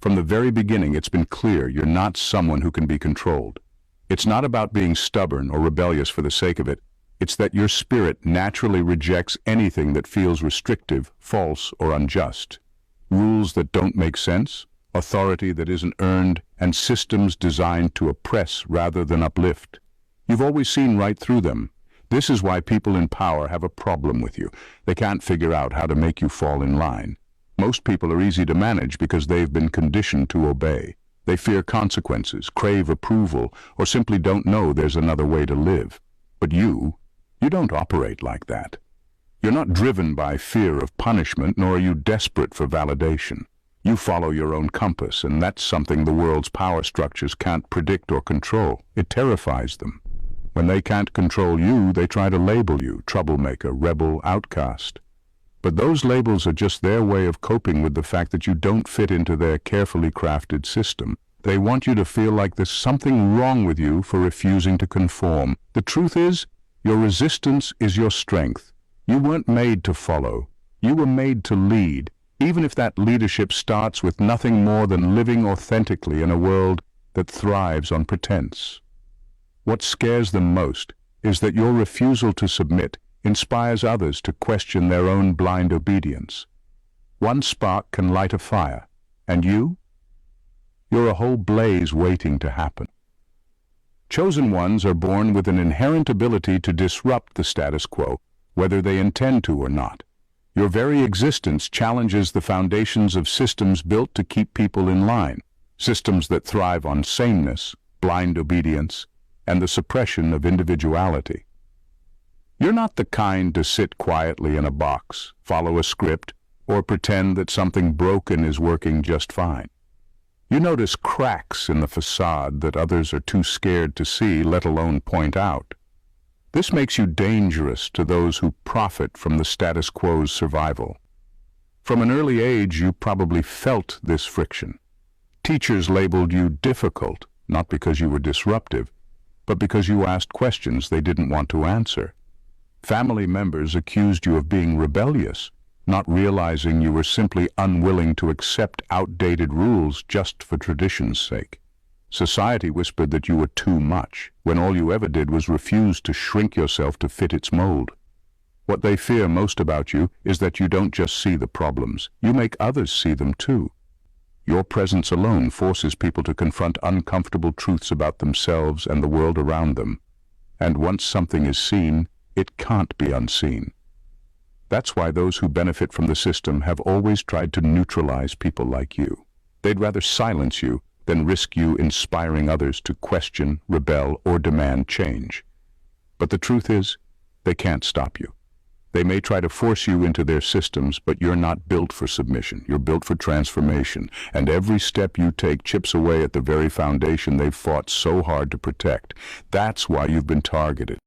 From the very beginning, it's been clear you're not someone who can be controlled. It's not about being stubborn or rebellious for the sake of it. It's that your spirit naturally rejects anything that feels restrictive, false, or unjust. Rules that don't make sense, authority that isn't earned, and systems designed to oppress rather than uplift. You've always seen right through them. This is why people in power have a problem with you. They can't figure out how to make you fall in line. Most people are easy to manage because they've been conditioned to obey. They fear consequences, crave approval, or simply don't know there's another way to live. But you don't operate like that. You're not driven by fear of punishment, nor are you desperate for validation. You follow your own compass, and that's something the world's power structures can't predict or control. It terrifies them. When they can't control you, they try to label you troublemaker, rebel, outcast. But those labels are just their way of coping with the fact that you don't fit into their carefully crafted system. They want you to feel like there's something wrong with you for refusing to conform. The truth is, your resistance is your strength. You weren't made to follow. You were made to lead, even if that leadership starts with nothing more than living authentically in a world that thrives on pretense. What scares them most is that your refusal to submit inspires others to question their own blind obedience. One spark can light a fire, and you're a whole blaze waiting to happen. Chosen ones are born with an inherent ability to disrupt the status quo, whether they intend to or not. Your very existence challenges the foundations of systems built to keep people in line, systems that thrive on sameness, blind obedience, and the suppression of individuality. You're not the kind to sit quietly in a box, follow a script, or pretend that something broken is working just fine. You notice cracks in the facade that others are too scared to see, let alone point out. This makes you dangerous to those who profit from the status quo's survival. From an early age, you probably felt this friction. Teachers labeled you difficult, not because you were disruptive, but because you asked questions they didn't want to answer. Family members accused you of being rebellious, not realizing you were simply unwilling to accept outdated rules just for tradition's sake. Society whispered that you were too much, when all you ever did was refuse to shrink yourself to fit its mold. What they fear most about you is that you don't just see the problems, you make others see them too. Your presence alone forces people to confront uncomfortable truths about themselves and the world around them. And once something is seen, it can't be unseen. That's why those who benefit from the system have always tried to neutralize people like you. They'd rather silence you than risk you inspiring others to question, rebel, or demand change. But the truth is, they can't stop you. They may try to force you into their systems, but you're not built for submission. You're built for transformation, and every step you take chips away at the very foundation they've fought so hard to protect. That's why you've been targeted.